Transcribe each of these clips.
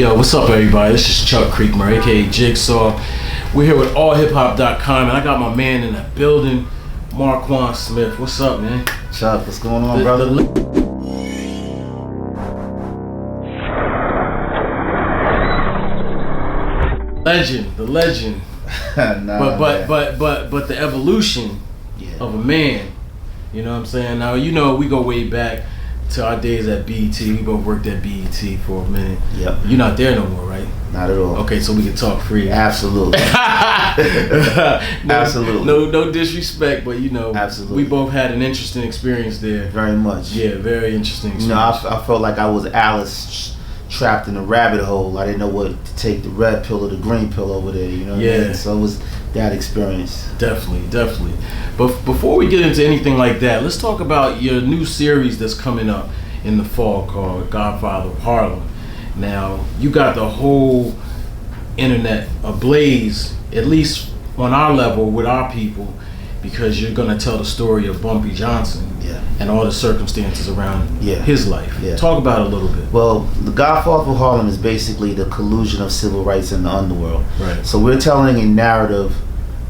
Yo, what's up, everybody? This is Chuck Creekmur, aka Jigsaw. We're here with allhiphop.com, and I got my man in the building, Markuann Smith. What's up, man? Chuck, what's going on, brother? The legend. Nah, but the evolution of a man. You know what I'm saying? Now, you know, we go way back to our days at BET. We both worked at BET for a minute. Yep. You're not there no more, right? Not at all. Okay, so we can talk free. Absolutely. Absolutely. No disrespect, but you know, absolutely, we both had an interesting experience there. Very much. Yeah, very interesting experience. You know, I felt like I was Alice trapped in a rabbit hole. I didn't know what to take, the red pill or the green pill over there. You know what I mean? So it was that experience. Definitely. But before we get into anything like that, let's talk about your new series that's coming up in the fall called Godfather of Harlem. Now, you got the whole internet ablaze, at least on our level with our people, because you're going to tell the story of Bumpy Johnson and all the circumstances around his life. Talk about it a little bit. Well, the Godfather of Harlem is basically the collusion of civil rights in the underworld. Right. So we're telling a narrative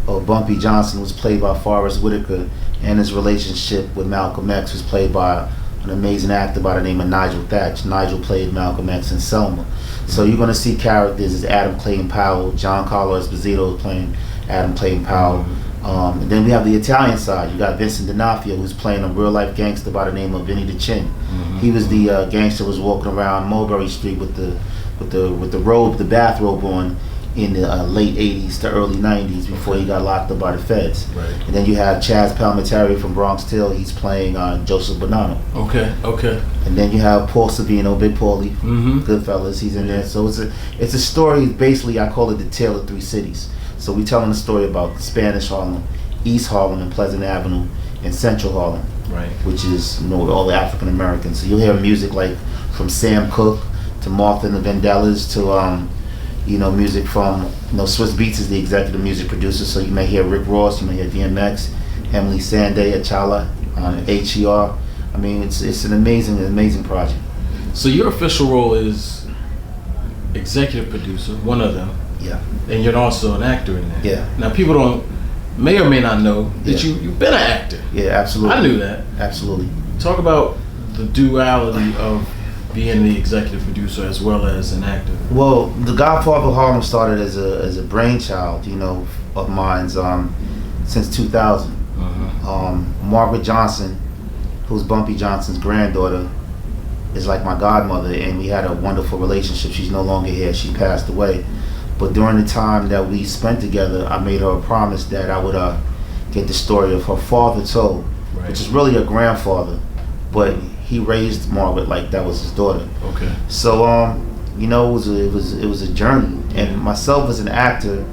of Bumpy Johnson, who was played by Forrest Whitaker, and his relationship with Malcolm X, who's played by an amazing actor by the name of Nigel Thatch. Nigel played Malcolm X in Selma. So you're going to see characters as Adam Clayton Powell, John Carlo Esposito is playing Adam Clayton Powell. And then we have the Italian side. You got Vincent D'Onofrio, who's playing a real life gangster by the name of Vinny the Chin. He was the gangster who was walking around Mulberry Street with the robe, the bathrobe on in the late 80s to early 90s before he got locked up by the feds. Right. And then you have Chaz Palminteri from Bronx Tale. He's playing Joseph Bonanno. Okay. And then you have Paul Savino, Big Paulie, Goodfellas. He's in there. So it's a story. Basically, I call it the Tale of Three Cities. So we're telling a story about Spanish Harlem, East Harlem, and Pleasant Avenue, and Central Harlem, which is, you know, all the African Americans. So you'll hear music like from Sam Cooke to Martha and the Vandellas to you know, music from, you know, Swiss Beats is the executive music producer. So you may hear Rick Ross, you may hear DMX, Emily Sandé, Achala, HER. I mean, it's an amazing project. So your official role is executive producer, one of them. Yeah. And you're also an actor in there. Yeah. Now people may or may not know that you've been an actor. Yeah, absolutely. I knew that. Absolutely. Talk about the duality of being the executive producer as well as an actor. Well, the Godfather of Harlem started as a brainchild, you know, of mine since 2000. Margaret Johnson, who's Bumpy Johnson's granddaughter, is like my godmother, and we had a wonderful relationship. She's no longer here. She passed away. But during the time that we spent together, I made her a promise that I would get the story of her father told, which is really her grandfather, but he raised Margaret like that was his daughter. Okay. So you know, it was a journey, and myself as an actor,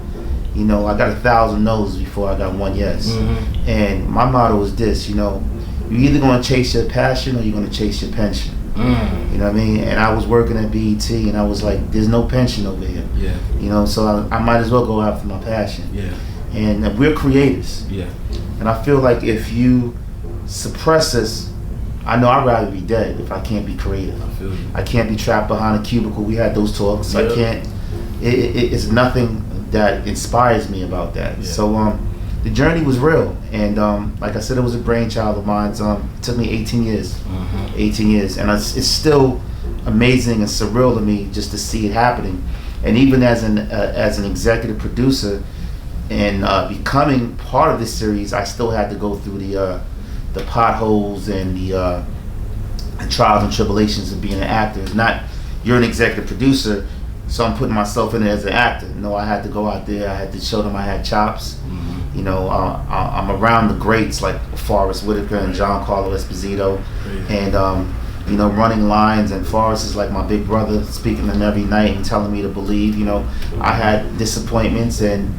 you know, I got 1,000 no's before I got one yes. And my motto was this, you know, you're either going to chase your passion or you're going to chase your pension. You know what I mean? And I was working at BET, and I was like, there's no pension over here. Yeah. You know, so I might as well go after my passion. Yeah. And we're creators. Yeah. And I feel like if you suppress us, I know I'd rather be dead if I can't be creative. I feel you. I can't be trapped behind a cubicle. We had those talks. Yep. I can't. It's nothing that inspires me about that. Yeah. So the journey was real, and like I said, it was a brainchild of mine. It took me 18 years. 18 years, and it's still amazing and surreal to me just to see it happening. And even as an executive producer and becoming part of this series, I still had to go through the potholes and the trials and tribulations of being an actor. It's not you're an executive producer, so I'm putting myself in it as an actor. No, I had to go out there. I had to show them I had chops. You know, I'm around the greats like Forrest Whitaker and John Carlo Esposito, and you know, running lines. And Forrest is like my big brother, speaking to them every night and telling me to believe. You know, I had disappointments, and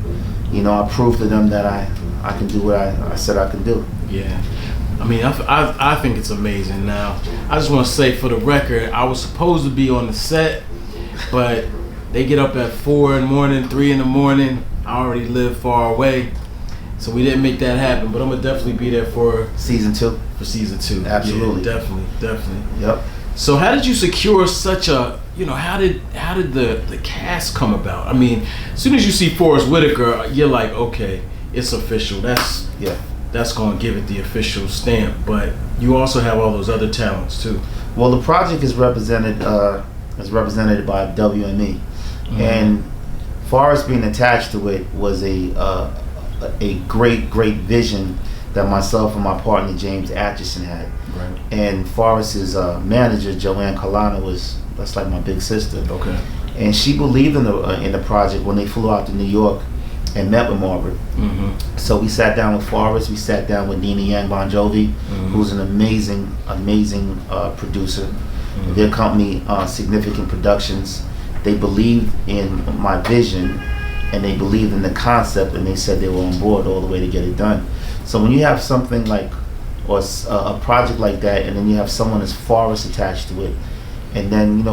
you know, I proved to them that I can do what I said I can do. Yeah. I mean, I think it's amazing. Now, I just want to say for the record, I was supposed to be on the set, but they get up at 4 in the morning, 3 in the morning. I already live far away, so we didn't make that happen. But I'm gonna definitely be there for season 2. For season 2, absolutely, yeah, definitely. Yep. So how did you secure such a, how did the cast come about? I mean, as soon as you see Forrest Whitaker, you're like, okay, it's official. That's going to give it the official stamp. But you also have all those other talents too. Well, the project is represented by WME, and Forrest being attached to it was a great vision that myself and my partner James Atchison had. Right. And Forrest's manager Joanne Colana that's like my big sister. Okay. And she believed in the project when they flew out to New York and met with Margaret. So we sat down with Forrest. We sat down with Nina Yang Bon Jovi, who's an amazing producer. Their company, Significant Productions, they believed in my vision and they believed in the concept, and they said they were on board all the way to get it done. So when you have something like, or a project like that, and then you have someone as Forrest attached to it, and then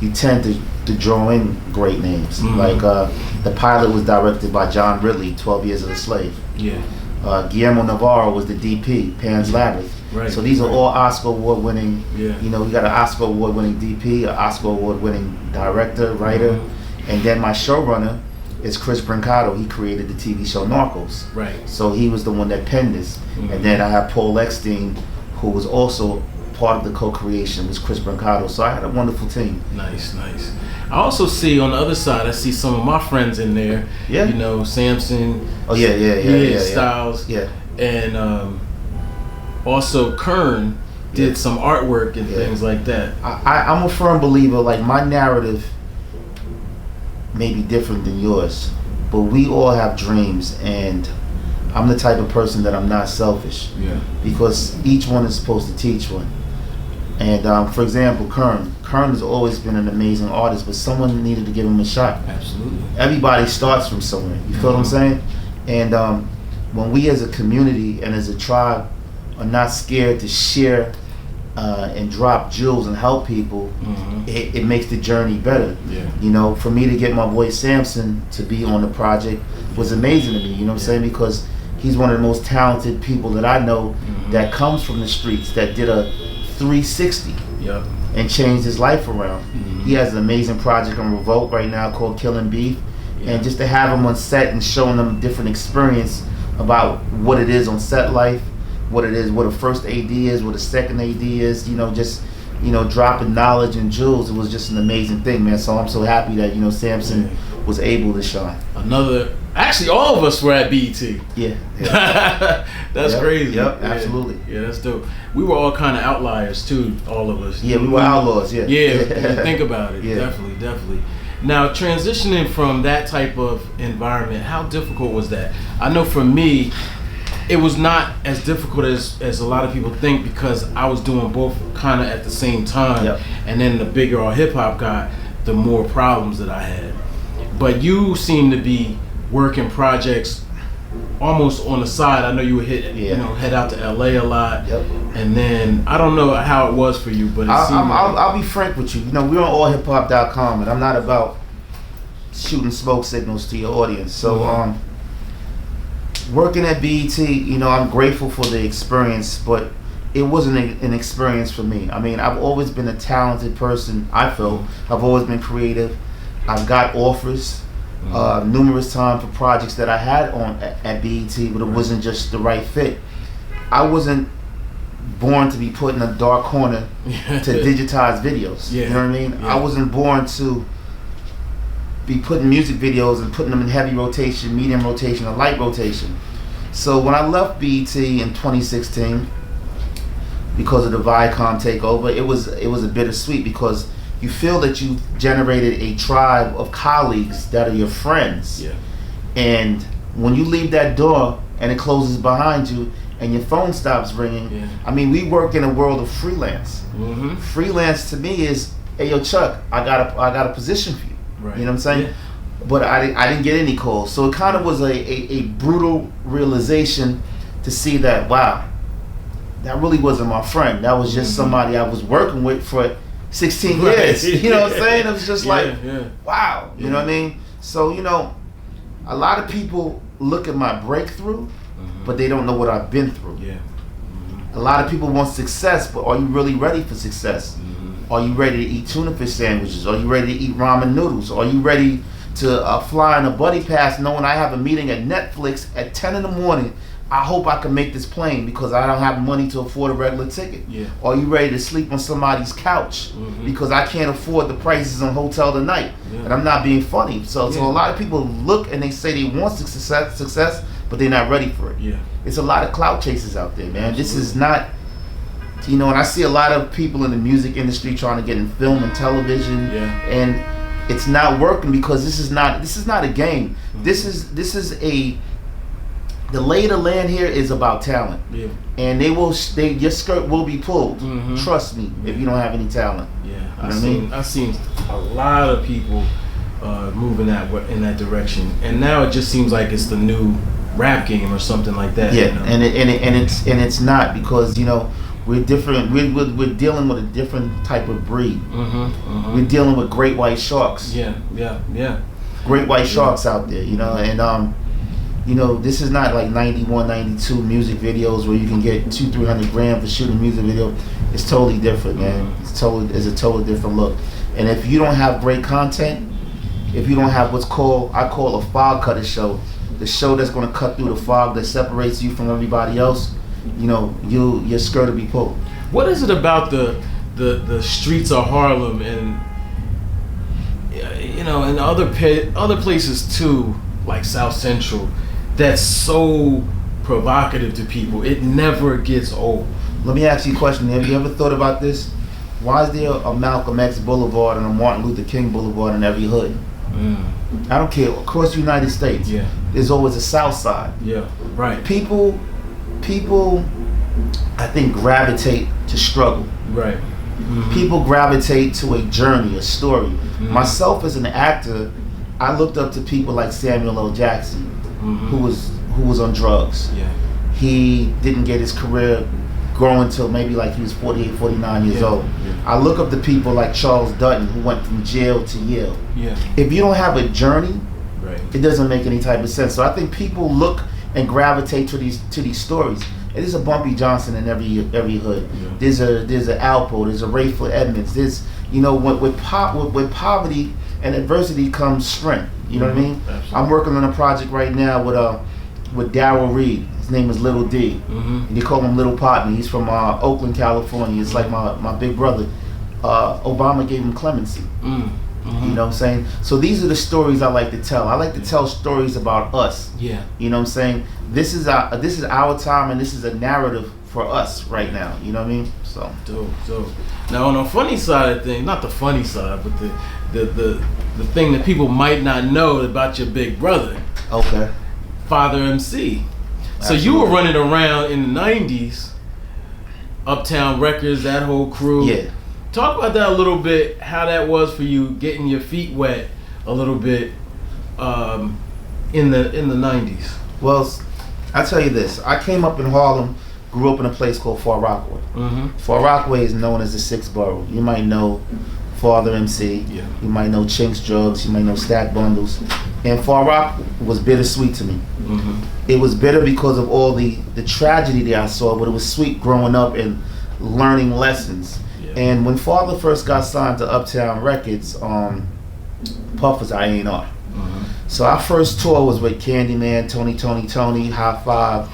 you tend to draw in great names. Like the pilot was directed by John Ridley, 12 Years of a Slave. Yeah. Guillermo Navarro was the DP, Pan's Labyrinth. Right. So these are all Oscar award winning. Yeah. We got an Oscar award winning DP, an Oscar award winning director, writer, and then my showrunner is Chris Brancato. He created the TV show Narcos. Right. So he was the one that penned this. And then I have Paul Eckstein, who was also part of the co-creation, was Chris Brancato. So I had a wonderful team. Nice. I also see on the other side, I see some of my friends in there. Yeah. Samson. Oh yeah. Styles. Yeah. And also Kern did some artwork and things like that. I'm a firm believer, like my narrative may be different than yours, but we all have dreams, and I'm the type of person that I'm not selfish. Yeah. Because each one is supposed to teach one. And for example, Kern has always been an amazing artist, but someone needed to give him a shot. Absolutely. Everybody starts from somewhere. You feel what I'm saying? And when we as a community and as a tribe are not scared to share and drop jewels and help people, it makes the journey better. Yeah. For me to get my boy Samson to be on the project was amazing to me. You know what I'm saying? Because he's one of the most talented people that I know that comes from the streets, that did a 360 and changed his life around. He has an amazing project on Revolt right now called Killing Beef. And just to have him on set and showing them a different experience about what it is on set life, what it is, what a first AD is, what a second AD is, dropping knowledge and jewels. It was just an amazing thing, man. So I'm so happy that, Samson was able to shine. Actually, all of us were at BET. Yeah. That's crazy. Yep, absolutely. Yeah, that's dope. We were all kind of outliers too, all of us. Yeah, we were outlaws, yeah. Yeah, think about it. Yeah. Definitely. Now, transitioning from that type of environment, how difficult was that? I know for me, it was not as difficult as a lot of people think, because I was doing both kind of at the same time. Yep. And then the bigger our hip hop got, the more problems that I had. But you seem to be working projects almost on the side. I know you would head out to LA a lot. Yep. And then I don't know how it was for you, but I'll be frank with you. We're on allhiphop.com, and I'm not about shooting smoke signals to your audience. So working at BET, I'm grateful for the experience, but it wasn't an experience for me. I mean, I've always been a talented person. I feel I've always been creative. I've got offers numerous times for projects that I had on at BET, but it wasn't just the right fit. I wasn't born to be put in a dark corner to digitize videos. You know what I mean? I wasn't born to be putting music videos and putting them in heavy rotation, medium rotation, or light rotation. So when I left BET in 2016, because of the Viacom takeover, it was a bittersweet, because you feel that you've generated a tribe of colleagues that are your friends. Yeah. And when you leave that door and it closes behind you and your phone stops ringing, I mean, we work in a world of freelance. Freelance to me is, hey, yo, Chuck, I got a position for you. Right. You know what I'm saying? Yeah. But I didn't get any calls. So it kind of was a brutal realization to see that, wow, that really wasn't my friend. That was just somebody I was working with for 16 years. You know what I'm saying? It was just wow. You know what I mean? So, a lot of people look at my breakthrough, but they don't know what I've been through. A lot of people want success, but are you really ready for success? Are you ready to eat tuna fish sandwiches? Are you ready to eat ramen noodles? Are you ready to fly in a buddy pass knowing I have a meeting at Netflix at 10 in the morning? I hope I can make this plane because I don't have money to afford a regular ticket. Yeah. Are you ready to sleep on somebody's couch because I can't afford the prices on hotel tonight? Yeah. And I'm not being funny. So a lot of people look and they say they want success, but they're not ready for it. Yeah. It's a lot of clout chasers out there, man. Absolutely. This is not, and I see a lot of people in the music industry trying to get in film and television, and it's not working because this is not a game. This is the lay of the land here is about talent, and your skirt will be pulled. Trust me, if you don't have any talent. Yeah, I've seen a lot of people moving in that direction, and now it just seems like it's the new rap game or something like that. Yeah, and it's not because we're different. We're dealing with a different type of breed. We're dealing with great white sharks. Yeah. Great white sharks out there, and this is not like 91, 92 music videos where you can get $200-300 grand for shooting a music video. It's totally different, man. It's a totally different look. And if you don't have great content, if you don't have I call a fog cutter show, the show that's going to cut through the fog that separates you from everybody else, your skirt will be pulled. What is it about the streets of Harlem and and other places too, like South Central, that's so provocative to people? It never gets old. Let me ask you a question. Have you ever thought about this? Why is there a Malcolm X Boulevard and a Martin Luther King Boulevard in every hood? I don't care. Across the United States, there's always a South Side. Yeah, right. People, I think, gravitate to struggle. Right. People gravitate to a journey, a story. Myself as an actor, I looked up to people like Samuel L. Jackson, who was on drugs. Yeah. He didn't get his career growing until maybe like he was 48, 49 years old. Yeah. I look up to people like Charles Dutton, who went from jail to Yale. Yeah. If you don't have a journey, it doesn't make any type of sense. So I think people look and gravitate to these stories. And there's a Bumpy Johnson in every hood. Yeah. There's a Alpo. There's a Rayford Edmonds. There's with poverty and adversity comes strength. You know what I mean? Absolutely. I'm working on a project right now with Darryl Reed. His name is Little D. And they call him Little Partner. He's from Oakland, California. It's like my big brother. Obama gave him clemency. You know what I'm saying? So these are the stories I like to tell. I like to tell stories about us. Yeah. You know what I'm saying? This is our time, and this is a narrative for us right now. You know what I mean? So dope. Now on the funny side of things, not the funny side, but the thing that people might not know about your big brother. Okay. Father MC. So you were running around in the 90s, Uptown Records, that whole crew. Yeah. Talk about that a little bit, how that was for you, getting your feet wet a little bit in the 90s. Well, I tell you this, I came up in Harlem, grew up in a place called Far Rockaway. Far Rockaway is known as the Sixth Borough. You might know Father MC, you might know Chinks Drugs, you might know Stack Bundles. And Far Rock was bittersweet to me. It was bitter because of all the tragedy that I saw, but it was sweet growing up and learning lessons. And when Father first got signed to Uptown Records, Puff was A&R. So our first tour was with Candyman, Tony, High Five,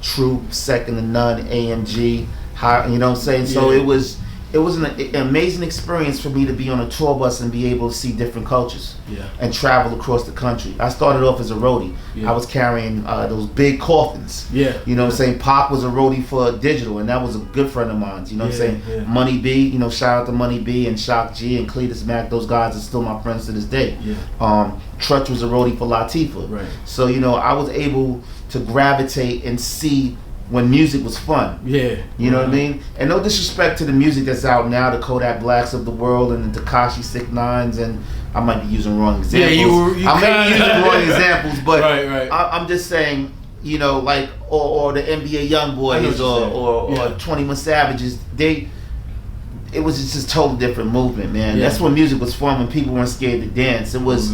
Troop, Second to None, AMG, you know what I'm saying? So it was an amazing experience for me to be on a tour bus and be able to see different cultures and travel across the country. I started off as a roadie. I was carrying those big coffins. You know what I'm saying? Pac was a roadie for Digital, and that was a good friend of mine. You know what I'm saying? Money B, shout out to Money B and Shock G and Cletus Mack. Those guys are still my friends to this day. Trutch was a roadie for Latifah. So, I was able to gravitate and see when music was fun. You know what I mean? And no disrespect to the music that's out now, the Kodak Blacks of the world and the Tekashi 6ix9ines, and I might be using wrong examples. I may be using wrong examples, but I'm just saying, like, or the NBA Youngboys or 21 Savages, it was just a totally different movement, man. That's when music was fun, when people weren't scared to dance. It was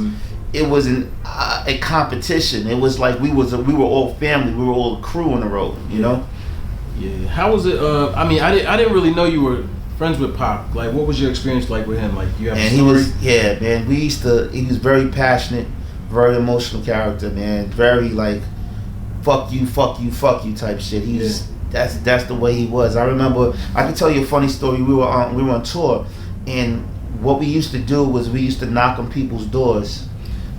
it wasn't a competition. It was like we were all family. We were all a crew on the road, you know. Yeah. How was it? I mean, I didn't really know you were friends with Pop. Like, what was your experience like with him? Like, you have And a story? man. He was very passionate, very emotional character, man. Very like, fuck you type shit. That's the way he was. I remember. I can tell you a funny story. We were on tour, and what we used to do was we used to knock on people's doors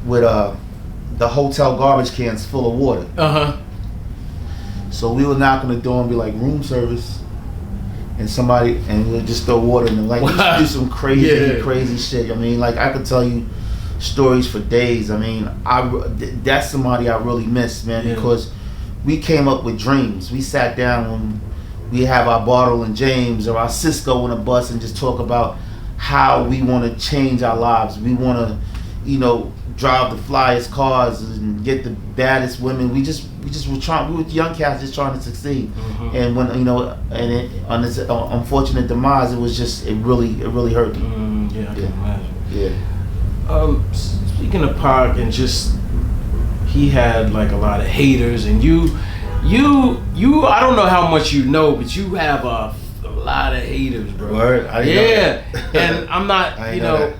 with the hotel garbage cans full of water. So we would knock on the door and be like, room service, and we'd just throw water in them. Like, we used to do some crazy shit. I mean, like, I could tell you stories for days. I mean, that's somebody I really miss, man, because we came up with dreams. We sat down when we have our Bartle and James or our Cisco on a bus and just talk about how we want to change our lives. We want to, drive the flyest cars and get the baddest women. We were trying. We were young cats just trying to succeed. And when on this unfortunate demise, it really hurt me. I can imagine. Speaking of Pac, and just he had like a lot of haters, and you I don't know how much you know, but you have a lot of haters, bro. Word? I didn't know that. And I'm not,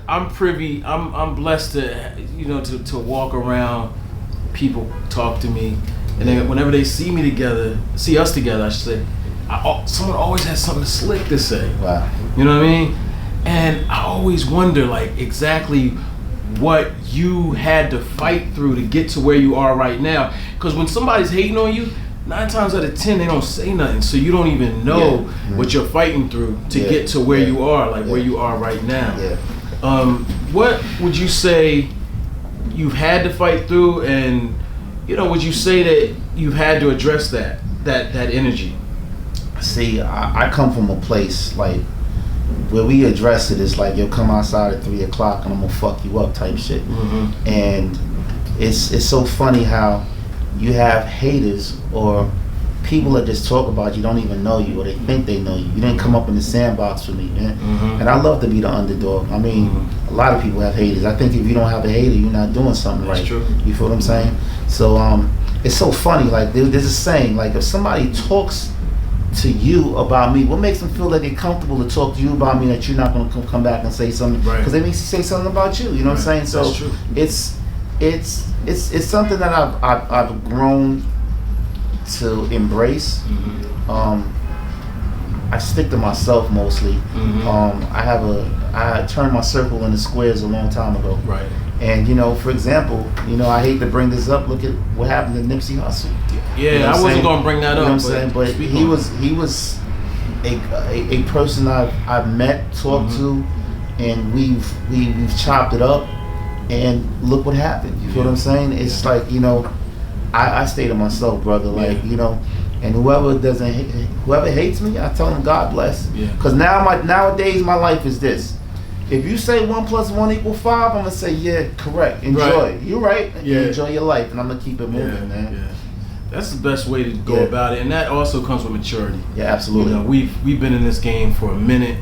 I'm privy. I'm blessed to walk around. People talk to me, and then whenever they see us together, I should say, someone always has something slick to say. Wow. You know what I mean? And I always wonder, like, exactly what you had to fight through to get to where you are right now. Because when somebody's hating on you, 9 times out of 10 they don't say nothing, so you don't even know what you're fighting through to get to where you are, like where you are right now. What would you say you've had to fight through, and would you say that you've had to address that energy? See, I come from a place like where we address it is like, you'll come outside at 3 o'clock and I'm gonna fuck you up type shit. And it's so funny how you have haters or people that just talk about you, don't even know you, or they think they know you. You didn't come up in the sandbox for me, man. And I love to be the underdog. I mean, a lot of people have haters. I think if you don't have a hater, you're not doing something right. True. You feel what I'm saying? So it's so funny. Like, there's a saying, like, if somebody talks to you about me, what makes them feel like they're comfortable to talk to you about me, that you're not going to come back and say something? Because they may say something about you. You know what I'm saying? So that's true. It's something that I've grown to embrace. I stick to myself mostly. I turned my circle into squares a long time ago. Right. And for example, I hate to bring this up. Look at what happened to Nipsey Hussle. Yeah, I wasn't gonna bring that up. You know what I'm saying? But he was a person I've met, talked to, and we've chopped it up. And look what happened. You feel what I'm saying? It's like, I stay to myself, brother. Like, and whoever hates me, I tell them God bless. Because nowadays my life is this. If you say 1 + 1 = 5, I'm gonna say, yeah, correct. Enjoy. You're right. Enjoy your life, and I'm gonna keep it moving, man. Yeah. That's the best way to go about it, and that also comes with maturity. Yeah, absolutely. We've been in this game for a minute,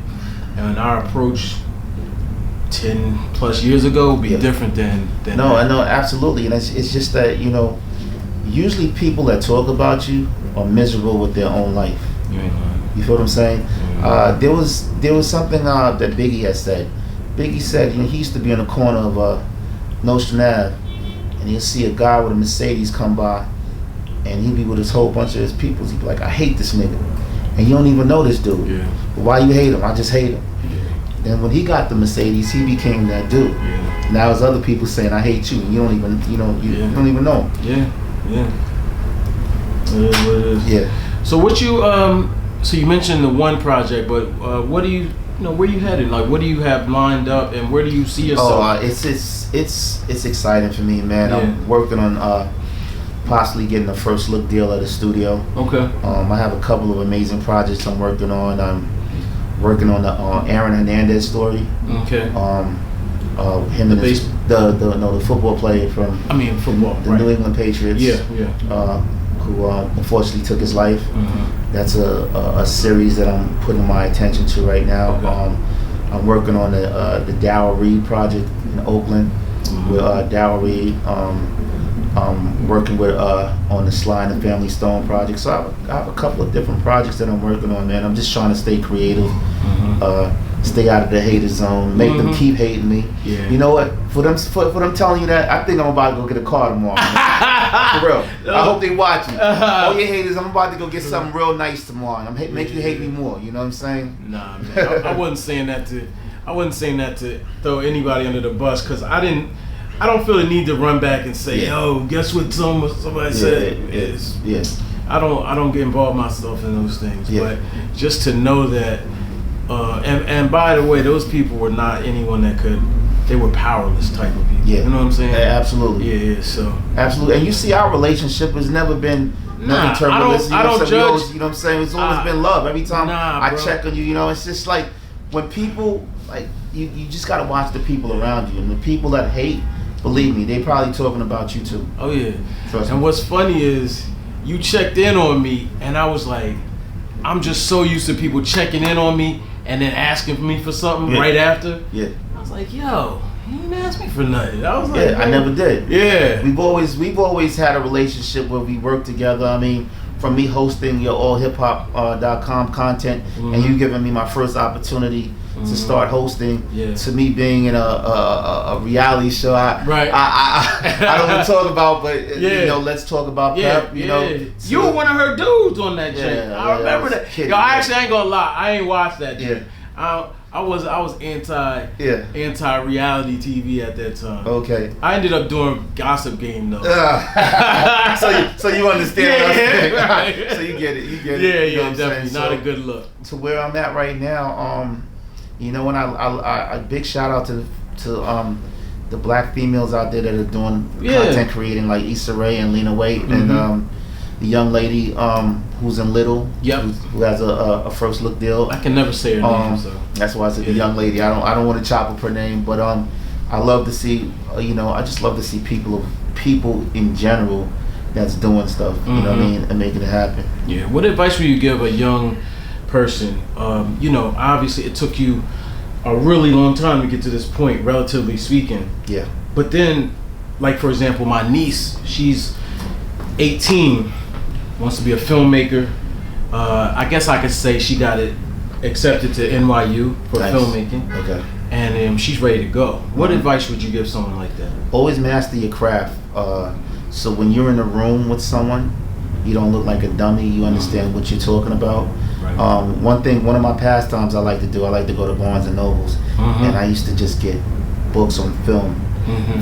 and our approach 10+ years ago would be different than no, I know, absolutely. And it's just that, usually people that talk about you are miserable with their own life. You feel what I'm saying? There was something that Biggie had said. Biggie said, he used to be in the corner of Nostrand Ave, and he'll see a guy with a Mercedes come by, and he'd be with his whole bunch of his people. He'd be like, I hate this nigga. And you don't even know this dude. But why you hate him? I just hate him. And when he got the Mercedes, he became that dude. Now there's other people saying, I hate you. You don't even, you don't even know him. It is what it is. So what you, so you mentioned the one project, but what do you, where you headed? Like, what do you have lined up, and where do you see yourself? It's exciting for me, man. I'm working on possibly getting a first look deal at a studio. Okay. I have a couple of amazing projects I'm working on. I'm working on the Aaron Hernandez story. Okay. Him and the football player from the New England Patriots. Who unfortunately took his life. That's a series that I'm putting my attention to right now. I'm working on the Darryl Reed project in Oakland with Darryl Reed. I'm working with on the Sly and the Family Stone project. So I have a couple of different projects that I'm working on, man. I'm just trying to stay creative Stay out of the hater zone. Make them keep hating me. Yeah. You know what? For them telling you that, I think I'm about to go get a car tomorrow. For real. I hope they watching. All your haters, I'm about to go get something real nice tomorrow. Make you hate me more. You know what I'm saying? Nah, man. I wasn't saying that to throw anybody under the bus, because I don't feel the need to run back and say, yo, guess what somebody said. Yes. I don't get involved myself in those things. Yeah. But just to know that, and by the way, those people were not anyone they were powerless type of people. Yeah. You know what I'm saying? Yeah, absolutely. Yeah, so. Absolutely. And you see, our relationship has never been nothing turbulence. I don't judge. You know what I'm saying? It's always been love. Every time I bro. check on you, you know, it's just like when people, like, you just got to watch the people around you. And the people that hate, believe me, they probably talking about you too. Oh, yeah. Trust me. And what's funny is you checked in on me, and I was like, I'm just so used to people checking in on me and then asking me for something right after. Yeah. I was like, yo, you didn't ask me for nothing. I was like, yeah, I never did. Yeah. We've always had a relationship where we work together. I mean, from me hosting your allhiphop.com content and you giving me my first opportunity to start hosting, to me being in a reality show. I don't want to talk about, but you know, let's talk about Pep. You know, you were one of her dudes on that shit. I remember that. Kidding, yo, I actually ain't gonna lie, I ain't watched that shit. Yeah. I was anti reality TV at that time. Okay. I ended up doing Gossip Game though. So you understand what I'm saying? Right. So you get it. Yeah, you know definitely. Not a good look. To where I'm at right now, you know, when I big shout out to the black females out there that are doing content creating, like Issa Rae and Lena Waite, and the young lady who's in Little, who has a first look deal. I can never say her name, so that's why I said the young lady. I don't want to chop up her name, but I love to see, you know, I just love to see people in general that's doing stuff, you know what I mean, and making it happen. Yeah. What advice would you give a young person? You know, obviously it took you a really long time to get to this point, relatively speaking. Yeah. But then, like for example, my niece, she's 18, wants to be a filmmaker. I guess I could say she got it accepted to NYU for filmmaking. Okay. And she's ready to go. What advice would you give someone like that? Always master your craft. So when you're in a room with someone, you don't look like a dummy. You understand what you're talking about. Right. One of my pastimes I like to do, I like to go to Barnes and Nobles, and I used to just get books on film,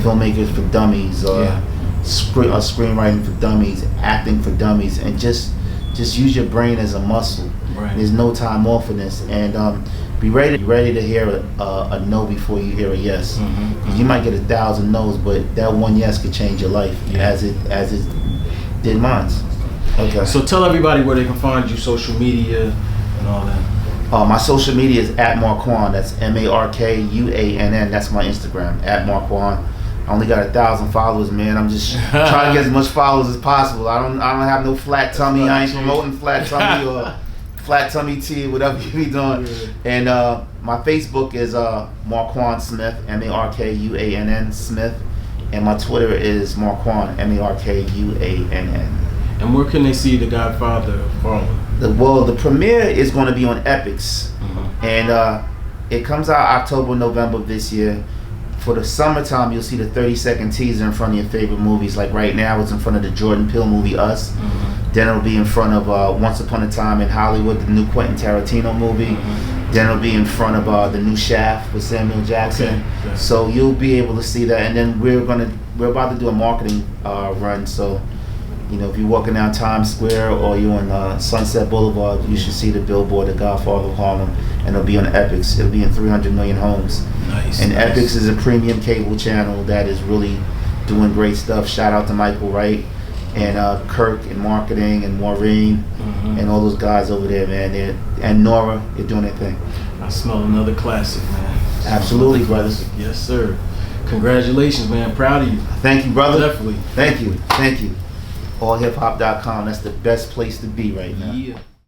filmmakers for dummies, screenwriting for dummies, acting for dummies, and just use your brain as a muscle. Right. There's no time off in this, and be ready to hear a no before you hear a yes. You might get 1,000 no's, but that one yes could change your life, as it did mine. Okay. So tell everybody where they can find you, social media and all that. My social media is at Markuann. That's MARKUANN. That's my Instagram, at Markuann. I only got 1,000 followers, man. I'm just trying to get as much followers as possible. I don't have no flat tummy. I ain't promoting flat tummy or flat tummy tea, whatever you be doing. And my Facebook is Markuann Smith, MARKUANN Smith, and my Twitter is Markuann, MARKUANN. And where can they see The Godfather of Harlem? The premiere is going to be on EPIX, and it comes out October, November of this year. For the summertime, you'll see the 30-second teaser in front of your favorite movies. Like right now, it's in front of the Jordan Peele movie Us. Then it'll be in front of Once Upon a Time in Hollywood, the new Quentin Tarantino movie. Then it'll be in front of the new Shaft with Samuel Jackson. Okay. So you'll be able to see that. And then we're about to do a marketing run. So, you know, if you're walking down Times Square or you're on Sunset Boulevard, you should see the billboard, The Godfather of Harlem, and it'll be on EPIX. It'll be in 300 million homes. Nice. And EPIX is a premium cable channel that is really doing great stuff. Shout out to Michael Wright and Kirk in marketing and Maureen and all those guys over there, man. And Nora, they're doing their thing. I smell another classic, man. Absolutely, brother. Yes, sir. Congratulations, man. Proud of you. Thank you, brother. Definitely. Thank you. Allhiphop.com. That's the best place to be right now. Yeah.